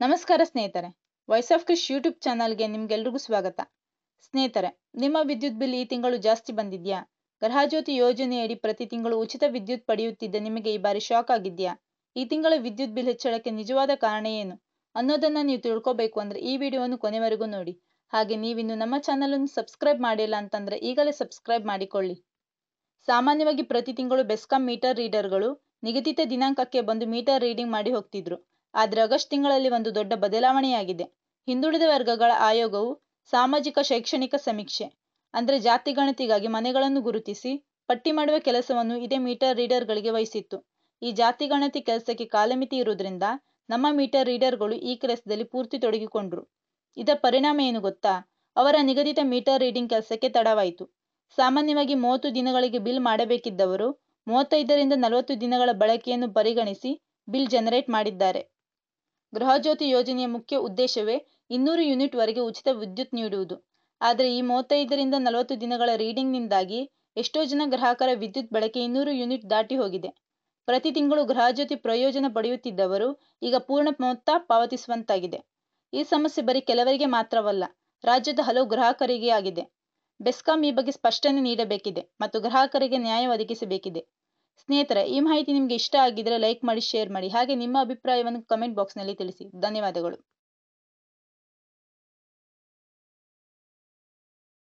ನಮಸ್ಕಾರ ಸ್ನೇಹಿತರೆ, voice of Krish YouTube ಚಾನಲ್ಗೆ ನಿಮ್ಗೆಲ್ರಿಗೂ ಸ್ವಾಗತ. ಸ್ನೇಹಿತರೆ, ನಿಮ್ಮ ವಿದ್ಯುತ್ ಬಿಲ್ ಈ ತಿಂಗಳು ಜಾಸ್ತಿ ಬಂದಿದ್ಯಾ? ಗೃಹಜ್ಯೋತಿ ಯೋಜನೆಯಡಿ ಪ್ರತಿ ತಿಂಗಳು ಉಚಿತ ವಿದ್ಯುತ್ ಪಡೆಯುತ್ತಿದ್ದ ನಿಮಗೆ ಈ ಬಾರಿ ಶಾಕ್ ಆಗಿದ್ಯಾ? ಈ ತಿಂಗಳ ವಿದ್ಯುತ್ ಬಿಲ್ ಹೆಚ್ಚಳಕ್ಕೆ ನಿಜವಾದ ಕಾರಣ ಏನು ಅನ್ನೋದನ್ನ ನೀವು ತಿಳ್ಕೋಬೇಕು ಅಂದ್ರೆ ಈ ವಿಡಿಯೋವನ್ನು ಕೊನೆವರೆಗೂ ನೋಡಿ. ಹಾಗೆ ನೀವಿನ್ನು ನಮ್ಮ ಚಾನಲ್ ಅನ್ನು ಸಬ್ಸ್ಕ್ರೈಬ್ ಮಾಡಿಲ್ಲ ಅಂತಂದ್ರೆ ಈಗಲೇ ಸಬ್ಸ್ಕ್ರೈಬ್ ಮಾಡಿಕೊಳ್ಳಿ. ಸಾಮಾನ್ಯವಾಗಿ ಪ್ರತಿ ತಿಂಗಳು ಬೆಸ್ಕಾಂ ಮೀಟರ್ ರೀಡರ್ಗಳು ನಿಗದಿತ ದಿನಾಂಕಕ್ಕೆ ಬಂದು ಮೀಟರ್ ರೀಡಿಂಗ್ ಮಾಡಿ ಹೋಗ್ತಿದ್ರು. ಆದರೆ ಆಗಸ್ಟ್ ತಿಂಗಳಲ್ಲಿ ಒಂದು ದೊಡ್ಡ ಬದಲಾವಣೆಯಾಗಿದೆ. ಹಿಂದುಳಿದ ವರ್ಗಗಳ ಆಯೋಗವು ಸಾಮಾಜಿಕ ಶೈಕ್ಷಣಿಕ ಸಮೀಕ್ಷೆ ಅಂದ್ರೆ ಜಾತಿ ಗಣತಿಗಾಗಿ ಮನೆಗಳನ್ನು ಗುರುತಿಸಿ ಪಟ್ಟಿ ಮಾಡುವ ಕೆಲಸವನ್ನು ಇದೇ ಮೀಟರ್ ರೀಡರ್ಗಳಿಗೆ ವಹಿಸಿತ್ತು. ಈ ಜಾತಿ ಗಣತಿ ಕೆಲಸಕ್ಕೆ ಕಾಲಮಿತಿ ಇರುವುದರಿಂದ ನಮ್ಮ ಮೀಟರ್ ರೀಡರ್ಗಳು ಈ ಕೆಲಸದಲ್ಲಿ ಪೂರ್ತಿ ತೊಡಗಿಕೊಂಡ್ರು. ಇದರ ಪರಿಣಾಮ ಏನು ಗೊತ್ತಾ? ಅವರ ನಿಗದಿತ ಮೀಟರ್ ರೀಡಿಂಗ್ ಕೆಲಸಕ್ಕೆ ತಡವಾಯಿತು. ಸಾಮಾನ್ಯವಾಗಿ 30 ದಿನಗಳಿಗೆ ಬಿಲ್ ಮಾಡಬೇಕಿದ್ದವರು 35ರಿಂದ 40 ದಿನಗಳ ಬಳಕೆಯನ್ನು ಪರಿಗಣಿಸಿ ಬಿಲ್ ಜನರೇಟ್ ಮಾಡಿದ್ದಾರೆ. ಗೃಹಜ್ಯೋತಿ ಯೋಜನೆಯ ಮುಖ್ಯ ಉದ್ದೇಶವೇ 200 ಯೂನಿಟ್ ವರೆಗೆ ಉಚಿತ ವಿದ್ಯುತ್ ನೀಡುವುದು. ಆದರೆ ಈ 35ರಿಂದ 40 ದಿನಗಳ ರೀಡಿಂಗ್ನಿಂದಾಗಿ ಎಷ್ಟೋ ಜನ ಗ್ರಾಹಕರ ವಿದ್ಯುತ್ ಬಳಕೆ 200 ಯೂನಿಟ್ ದಾಟಿ ಹೋಗಿದೆ. ಪ್ರತಿ ತಿಂಗಳು ಗೃಹಜ್ಯೋತಿ ಪ್ರಯೋಜನ ಪಡೆಯುತ್ತಿದ್ದವರು ಈಗ ಪೂರ್ಣ ಮೊತ್ತ ಪಾವತಿಸುವಂತಾಗಿದೆ. ಈ ಸಮಸ್ಯೆ ಬರೀ ಕೆಲವರಿಗೆ ಮಾತ್ರವಲ್ಲ, ರಾಜ್ಯದ ಹಲವು ಗ್ರಾಹಕರಿಗೆ ಆಗಿದೆ. ಬೆಸ್ಕಾಂ ಈ ಬಗ್ಗೆ ಸ್ಪಷ್ಟನೆ ನೀಡಬೇಕಿದೆ ಮತ್ತು ಗ್ರಾಹಕರಿಗೆ ನ್ಯಾಯ ಒದಗಿಸಬೇಕಿದೆ. ಸ್ನೇಹಿತರೆ, ಈ ಮಾಹಿತಿ ನಿಮಗೆ ಇಷ್ಟ ಆಗಿದ್ರೆ ಲೈಕ್ ಮಾಡಿ, ಶೇರ್ ಮಾಡಿ, ಹಾಗೆ ನಿಮ್ಮ ಅಭಿಪ್ರಾಯವನ್ನು ಕಮೆಂಟ್ ಬಾಕ್ಸ್ನಲ್ಲಿ ತಿಳಿಸಿ. ಧನ್ಯವಾದಗಳು.